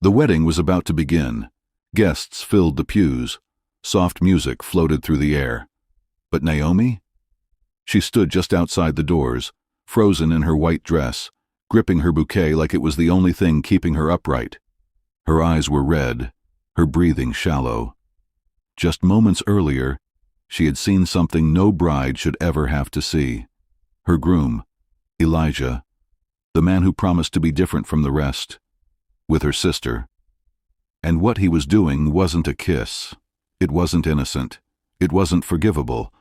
The wedding was about to begin. Guests filled the pews. Soft music floated through the air. But Naomi? She stood just outside the doors, frozen in her white dress, gripping her bouquet like it was the only thing keeping her upright. Her eyes were red, her breathing shallow. Just moments earlier, she had seen something no bride should ever have to see. Her groom, Elijah, the man who promised to be different from the rest, with her sister. And what he was doing wasn't a kiss. It wasn't innocent. It wasn't forgivable.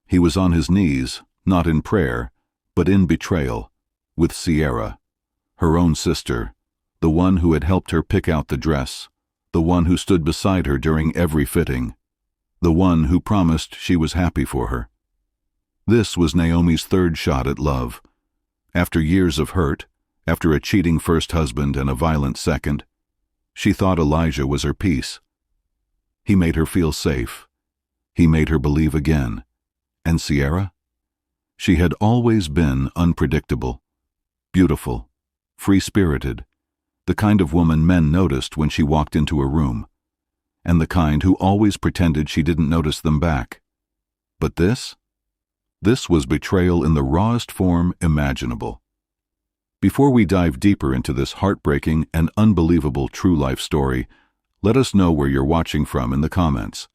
He was on his knees, not in prayer, but in betrayal, with Sierra, her own sister, the one who had helped her pick out the dress, the one who stood beside her during every fitting, the one who promised she was happy for her. This was Naomi's third shot at love. After years of hurt, after a cheating first husband and a violent second, she thought Elijah was her peace. He made her feel safe. He made her believe again. And Sierra? She had always been unpredictable, beautiful, free-spirited, the kind of woman men noticed when she walked into a room, and the kind who always pretended she didn't notice them back. But this was betrayal in the rawest form imaginable. Before we dive deeper into this heartbreaking and unbelievable true-life story, let us know where you're watching from in the comments.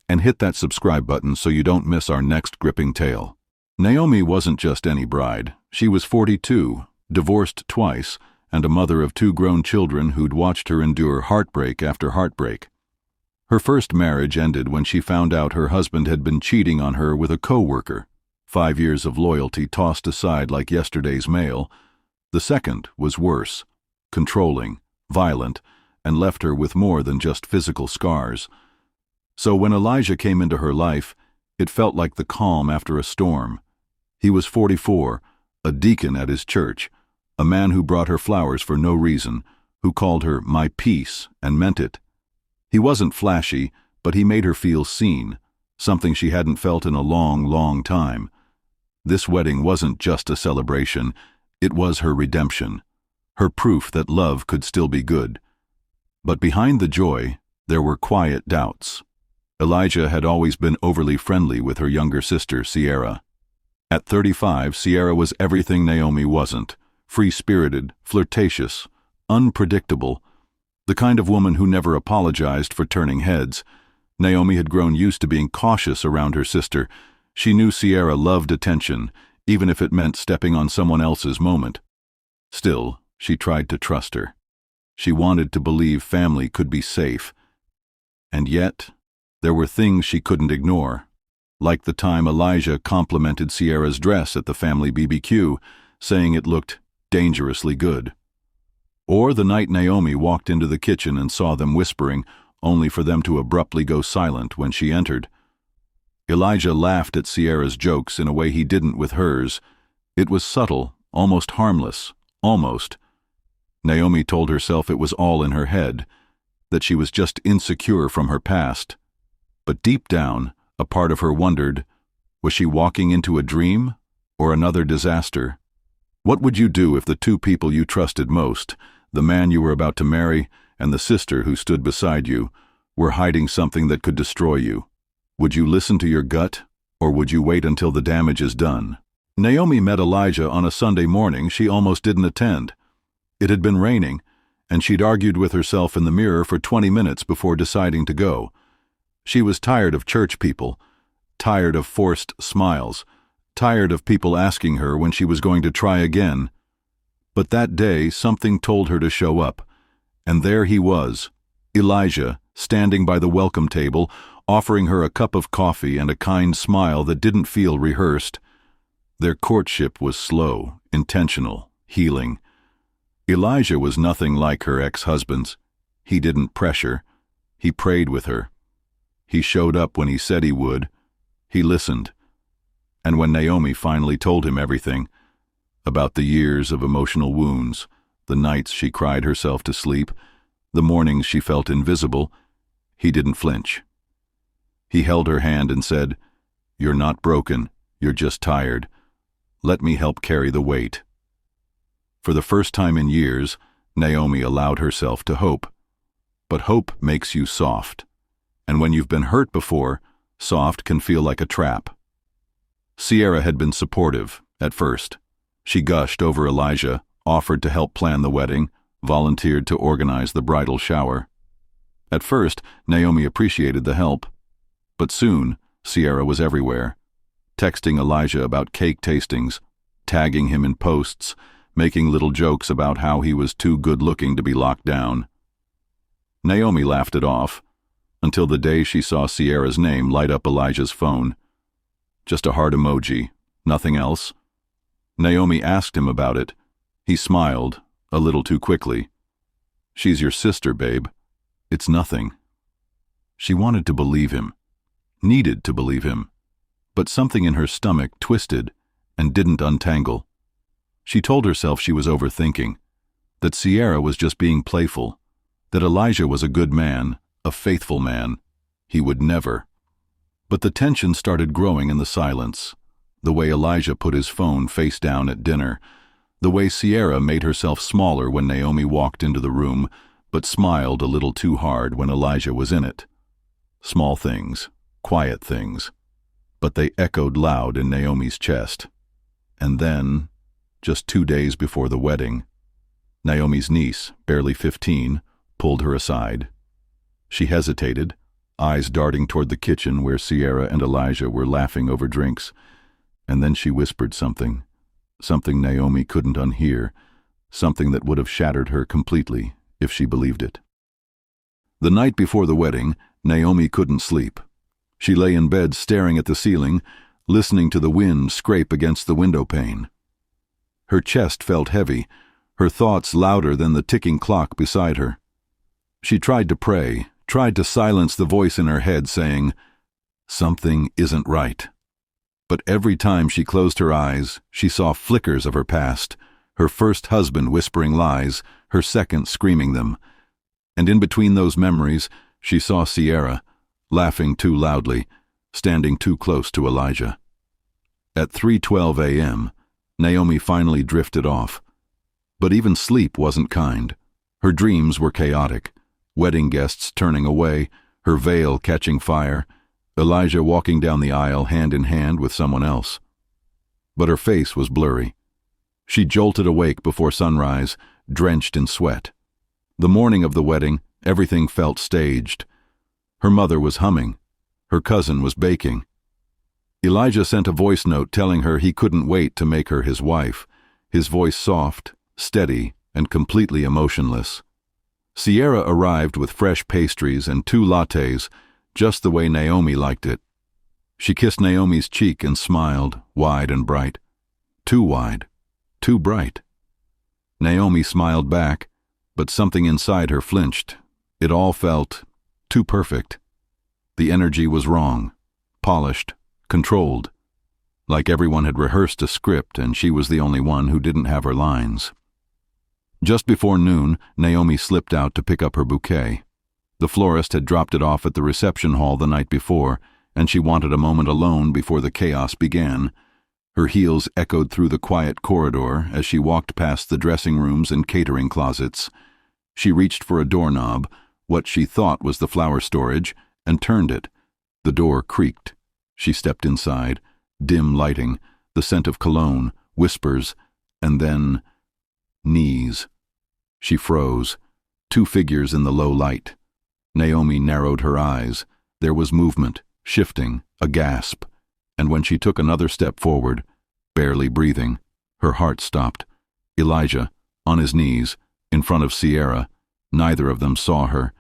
And hit that subscribe button so you don't miss our next gripping tale. Naomi wasn't just any bride. She was 42, divorced twice, and a mother of 2 grown children who'd watched her endure heartbreak after heartbreak. Her first marriage ended when she found out her husband had been cheating on her with a co-worker. 5 years of loyalty tossed aside like yesterday's mail. The second was worse, controlling, violent, and left her with more than just physical scars. So when Elijah came into her life, it felt like the calm after a storm. He was 44, a deacon at his church, a man who brought her flowers for no reason, who called her my peace and meant it. He wasn't flashy, but he made her feel seen, something she hadn't felt in a long, long time. This wedding wasn't just a celebration, it was her redemption, her proof that love could still be good. But behind the joy, there were quiet doubts. Elijah had always been overly friendly with her younger sister, Sierra. At 35, Sierra was everything Naomi wasn't: free-spirited, flirtatious, unpredictable, the kind of woman who never apologized for turning heads. Naomi had grown used to being cautious around her sister. She knew Sierra loved attention, even if it meant stepping on someone else's moment. Still, she tried to trust her. She wanted to believe family could be safe. And yet, there were things she couldn't ignore, like the time Elijah complimented Sierra's dress at the family BBQ, saying it looked dangerously good. Or the night Naomi walked into the kitchen and saw them whispering, only for them to abruptly go silent when she entered. Elijah laughed at Sierra's jokes in a way he didn't with hers. It was subtle, almost harmless, almost. Naomi told herself it was all in her head, that she was just insecure from her past. But deep down, a part of her wondered, was she walking into a dream or another disaster? What would you do if the 2 people you trusted most, the man you were about to marry and the sister who stood beside you, were hiding something that could destroy you? Would you listen to your gut, or would you wait until the damage is done? Naomi met Elijah on a Sunday morning she almost didn't attend. It had been raining, and she'd argued with herself in the mirror for 20 minutes before deciding to go. She was tired of church people, tired of forced smiles, tired of people asking her when she was going to try again. But that day something told her to show up, and there he was, Elijah, standing by the welcome table, offering her a cup of coffee and a kind smile that didn't feel rehearsed. Their courtship was slow, intentional, healing. Elijah was nothing like her ex-husbands. He didn't pressure. He prayed with her. He showed up when he said he would. He listened. And when Naomi finally told him everything, about the years of emotional wounds, the nights she cried herself to sleep, the mornings she felt invisible, he didn't flinch. He held her hand and said, "You're not broken, you're just tired. Let me help carry the weight." For the first time in years, Naomi allowed herself to hope. but hope makes you soft. And when you've been hurt before, soft can feel like a trap. Sierra had been supportive, at first. She gushed over Elijah, offered to help plan the wedding, volunteered to organize the bridal shower. At first, Naomi appreciated the help. But soon, Sierra was everywhere, texting Elijah about cake tastings, tagging him in posts, making little jokes about how he was too good-looking to be locked down. Naomi laughed it off, until the day she saw Sierra's name light up Elijah's phone. Just a heart emoji, nothing else. Naomi asked him about it. He smiled, a little too quickly. "She's your sister, babe. It's nothing." She wanted to believe him, needed to believe him, but something in her stomach twisted and didn't untangle. She told herself she was overthinking, that Sierra was just being playful, that Elijah was a good man, a faithful man. He would never. But the tension started growing in the silence, the way Elijah put his phone face down at dinner, the way Sierra made herself smaller when Naomi walked into the room, but smiled a little too hard when Elijah was in it. Small things, quiet things, but they echoed loud in Naomi's chest. And then, just 2 days before the wedding, Naomi's niece, barely 15, pulled her aside. She hesitated, eyes darting toward the kitchen where Sierra and Elijah were laughing over drinks, and then she whispered something Naomi couldn't unhear, something that would have shattered her completely if she believed it. The night before the wedding, Naomi couldn't sleep. She lay in bed staring at the ceiling, listening to the wind scrape against the window pane. Her chest felt heavy, her thoughts louder than the ticking clock beside her. She tried to pray, tried to silence the voice in her head saying, "Something isn't right." But every time she closed her eyes, she saw flickers of her past, her first husband whispering lies, her second screaming them. And in between those memories, she saw Sierra, laughing too loudly, standing too close to Elijah. At 3:12 a.m., Naomi finally drifted off. But even sleep wasn't kind. Her dreams were chaotic, wedding guests turning away, her veil catching fire, Elijah walking down the aisle hand in hand with someone else. But her face was blurry. She jolted awake before sunrise, drenched in sweat. The morning of the wedding, everything felt staged. Her mother was humming. Her cousin was baking. Elijah sent a voice note telling her he couldn't wait to make her his wife, his voice soft, steady, and completely emotionless. Sierra arrived with fresh pastries and 2 lattes, just the way Naomi liked it. She kissed Naomi's cheek and smiled, wide and bright. Too wide, too bright. Naomi smiled back, but something inside her flinched. It all felt too perfect. The energy was wrong, polished, controlled, like everyone had rehearsed a script and she was the only one who didn't have her lines. Just before noon, Naomi slipped out to pick up her bouquet. The florist had dropped it off at the reception hall the night before, and she wanted a moment alone before the chaos began. Her heels echoed through the quiet corridor as she walked past the dressing rooms and catering closets. She reached for a doorknob, what she thought was the flower storage, and turned it. The door creaked. She stepped inside, dim lighting, the scent of cologne, whispers, and then knees. She froze, 2 figures in the low light. Naomi narrowed her eyes. There was movement, shifting, a gasp, and when she took another step forward, barely breathing, her heart stopped. Elijah, on his knees, in front of Sierra. Neither of them saw her.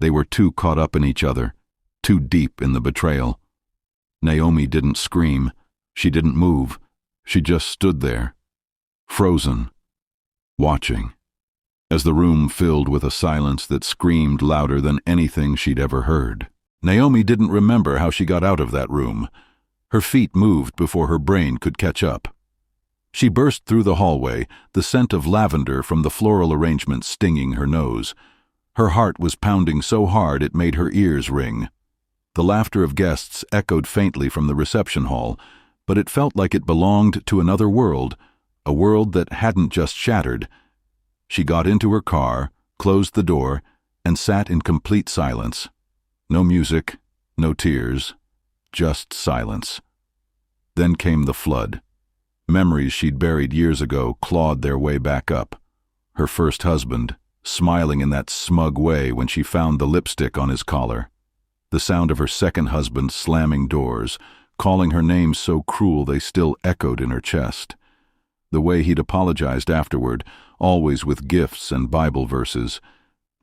They were too caught up in each other, too deep in the betrayal. Naomi didn't scream. She didn't move. She just stood there, frozen, watching, as the room filled with a silence that screamed louder than anything she'd ever heard. Naomi didn't remember how she got out of that room. Her feet moved before her brain could catch up. She burst through the hallway, the scent of lavender from the floral arrangement stinging her nose. Her heart was pounding so hard it made her ears ring. The laughter of guests echoed faintly from the reception hall, but it felt like it belonged to another world, a world that hadn't just shattered. She got into her car, closed the door, and sat in complete silence. No music, no tears, just silence. Then came the flood. Memories she'd buried years ago clawed their way back up. Her first husband, smiling in that smug way when she found the lipstick on his collar. The sound of her second husband slamming doors, calling her names so cruel they still echoed in her chest. The way he'd apologized afterward, always with gifts and Bible verses,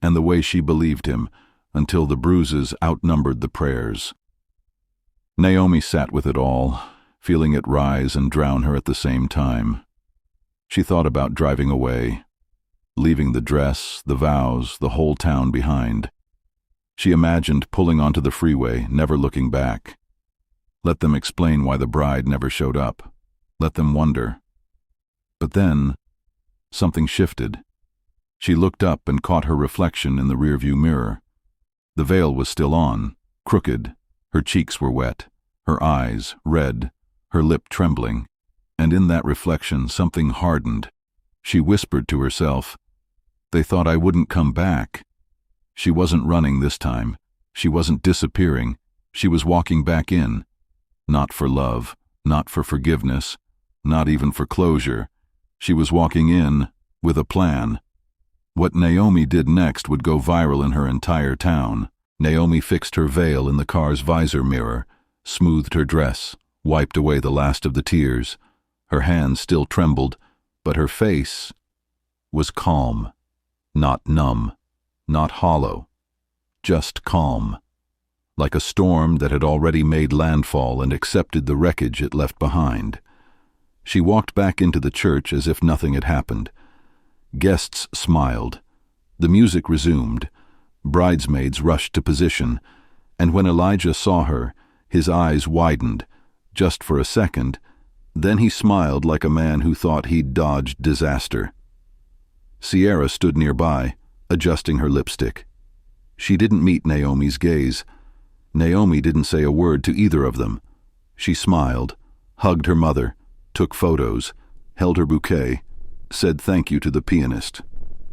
and the way she believed him, until the bruises outnumbered the prayers. Naomi sat with it all, feeling it rise and drown her at the same time. She thought about driving away, leaving the dress, the vows, the whole town behind. She imagined pulling onto the freeway, never looking back. Let them explain why the bride never showed up. Let them wonder. But then, something shifted. She looked up and caught her reflection in the rearview mirror. The veil was still on, crooked. Her cheeks were wet, her eyes red, her lip trembling, and in that reflection something hardened. She whispered to herself, "They thought I wouldn't come back." She wasn't running this time. She wasn't disappearing. She was walking back in. Not for love, not for forgiveness, not even for closure. She was walking in with a plan. What Naomi did next would go viral in her entire town. Naomi fixed her veil in the car's visor mirror, smoothed her dress, wiped away the last of the tears. Her hands still trembled, but her face was calm, not numb, not hollow, just calm, like a storm that had already made landfall and accepted the wreckage it left behind. She walked back into the church as if nothing had happened. Guests smiled. The music resumed. Bridesmaids rushed to position, and when Elijah saw her, his eyes widened, just for a second. Then he smiled like a man who thought he'd dodged disaster. Sierra stood nearby, adjusting her lipstick. She didn't meet Naomi's gaze. Naomi didn't say a word to either of them. She smiled, hugged her mother, took photos, held her bouquet, said thank you to the pianist.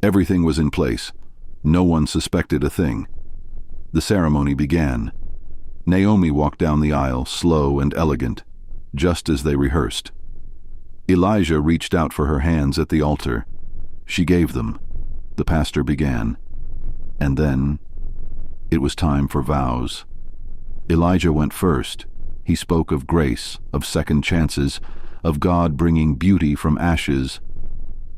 Everything was in place. No one suspected a thing. The ceremony began. Naomi walked down the aisle, slow and elegant, just as they rehearsed. Elijah reached out for her hands at the altar. She gave them. The pastor began. And then, it was time for vows. Elijah went first. He spoke of grace, of second chances, of God bringing beauty from ashes.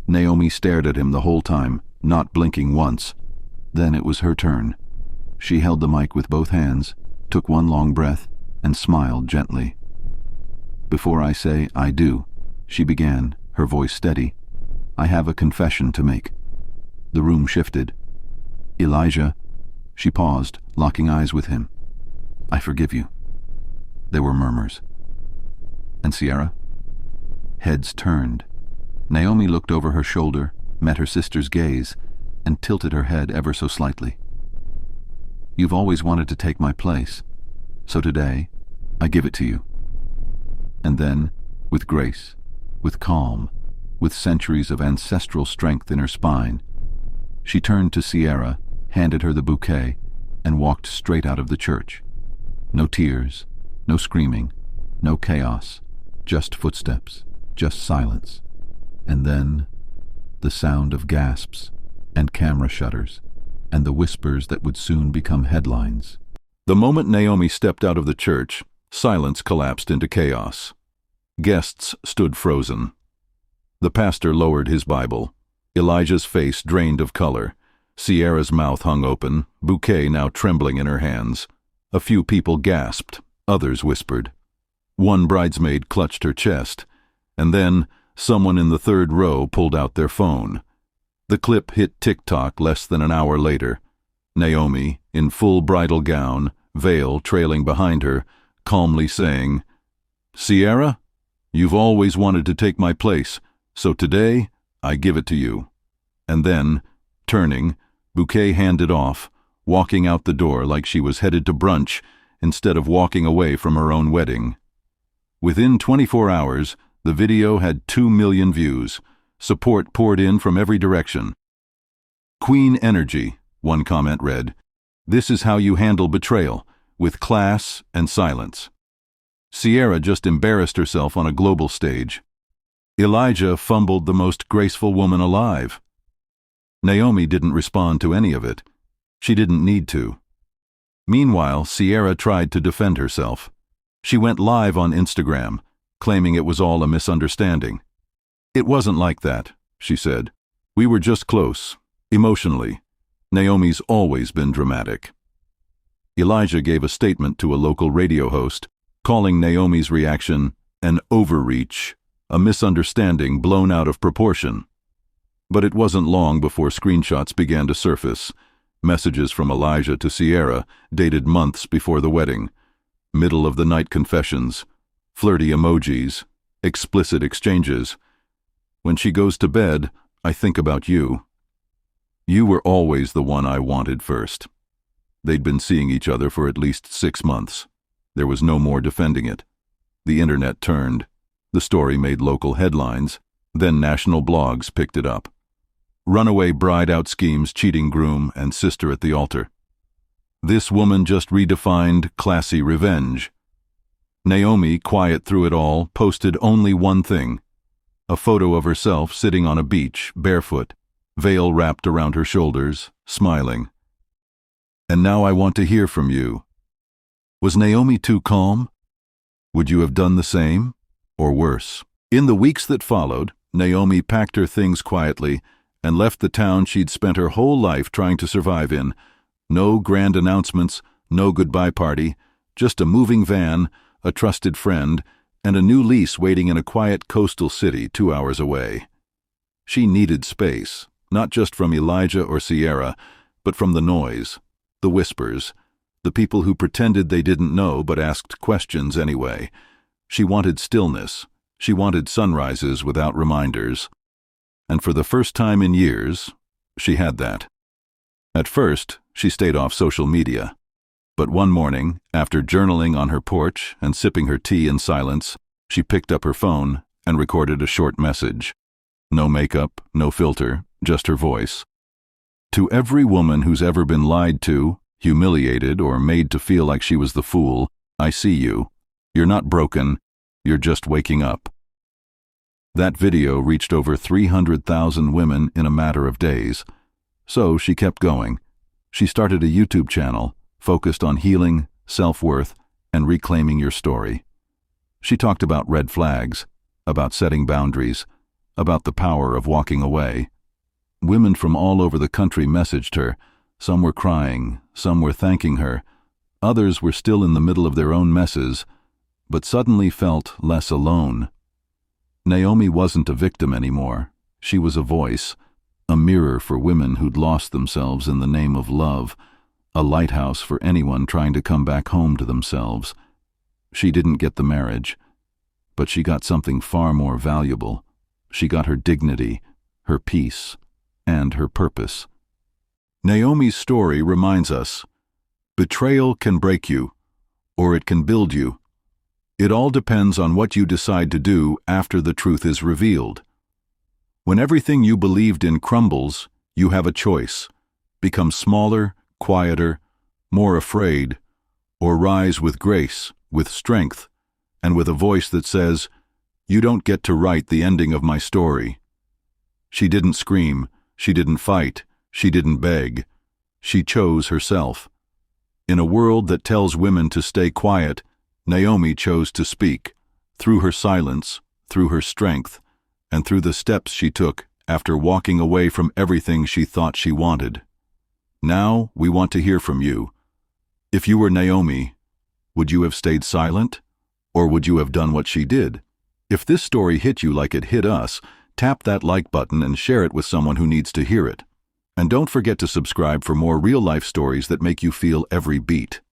Naomi stared at him the whole time, not blinking once. Then it was her turn. She held the mic with both hands, took one long breath, and smiled gently. "Before I say I do," she began, her voice steady, "I have a confession to make." The room shifted. "Elijah," she paused, locking eyes with him, "I forgive you." There were murmurs. "And Sierra?" Heads turned. Naomi looked over her shoulder, met her sister's gaze, and tilted her head ever so slightly. "You've always wanted to take my place, so today I give it to you." And then, with grace, with calm, with centuries of ancestral strength in her spine, she turned to Sierra, handed her the bouquet, and walked straight out of the church. No tears, no screaming, no chaos, just footsteps, just silence. And then, the sound of gasps, and camera shutters, and the whispers that would soon become headlines. The moment Naomi stepped out of the church, silence collapsed into chaos. Guests stood frozen. The pastor lowered his Bible. Elijah's face drained of color. Sierra's mouth hung open, bouquet now trembling in her hands. A few people gasped, others whispered. One bridesmaid clutched her chest, and then someone in the third row pulled out their phone. The clip hit TikTok less than an hour later. Naomi, in full bridal gown, veil trailing behind her, calmly saying, "Sierra, you've always wanted to take my place, so today I give it to you." And then, turning, bouquet handed off, walking out the door like she was headed to brunch instead of walking away from her own wedding. Within 24 hours, the video had 2 million views. Support poured in from every direction. Queen energy, one comment read. This is how you handle betrayal, with class and silence. Sierra just embarrassed herself on a global stage. Elijah fumbled the most graceful woman alive. Naomi didn't respond to any of it. She didn't need to. Meanwhile, Sierra tried to defend herself. She went live on Instagram, claiming it was all a misunderstanding. It wasn't like that, she said. We were just close, emotionally. Naomi's always been dramatic. Elijah gave a statement to a local radio host, calling Naomi's reaction an overreach, a misunderstanding blown out of proportion. But it wasn't long before screenshots began to surface. Messages from Elijah to Sierra, dated months before the wedding. Middle-of-the-night confessions, flirty emojis, explicit exchanges. When she goes to bed, I think about you. You were always the one I wanted first. They'd been seeing each other for at least 6 months. There was no more defending it. The internet turned. The story made local headlines. Then national blogs picked it up. Runaway bride out schemes, cheating groom, and sister at the altar. This woman just redefined classy revenge. Naomi, quiet through it all, posted only one thing: a photo of herself sitting on a beach, barefoot, veil wrapped around her shoulders, smiling. And now I want to hear from you. Was Naomi too calm? Would you have done the same? Or worse? In the weeks that followed, Naomi packed her things quietly and left the town she'd spent her whole life trying to survive in. No grand announcements, no goodbye party, just a moving van, a trusted friend, and a new lease waiting in a quiet coastal city 2 hours away. She needed space, not just from Elijah or Sierra, but from the noise, the whispers, the people who pretended they didn't know but asked questions anyway. She wanted stillness. She wanted sunrises without reminders. And for the first time in years, she had that. At first, she stayed off social media. But one morning, after journaling on her porch and sipping her tea in silence, she picked up her phone and recorded a short message. No makeup, no filter, just her voice. To every woman who's ever been lied to, humiliated, or made to feel like she was the fool, I see you. You're not broken, you're just waking up. That video reached over 300,000 women in a matter of days. So she kept going. She started a YouTube channel focused on healing, self-worth, and reclaiming your story. She talked about red flags, about setting boundaries, about the power of walking away. Women from all over the country messaged her. Some were crying, some were thanking her. Others were still in the middle of their own messes, but suddenly felt less alone. Naomi wasn't a victim anymore. She was a voice, a mirror for women who'd lost themselves in the name of love, a lighthouse for anyone trying to come back home to themselves. She didn't get the marriage, but she got something far more valuable. She got her dignity, her peace, and her purpose. Naomi's story reminds us, betrayal can break you, or it can build you. It all depends on what you decide to do after the truth is revealed. When everything you believed in crumbles, you have a choice: become smaller, quieter, more afraid, or rise with grace, with strength, and with a voice that says, "You don't get to write the ending of my story." She didn't scream, she didn't fight, she didn't beg. She chose herself. In a world that tells women to stay quiet, Naomi chose to speak, through her silence, through her strength, and through the steps she took after walking away from everything she thought she wanted. Now we want to hear from you. If you were Naomi, would you have stayed silent? Or would you have done what she did? If this story hit you like it hit us, tap that like button and share it with someone who needs to hear it. And don't forget to subscribe for more real-life stories that make you feel every beat.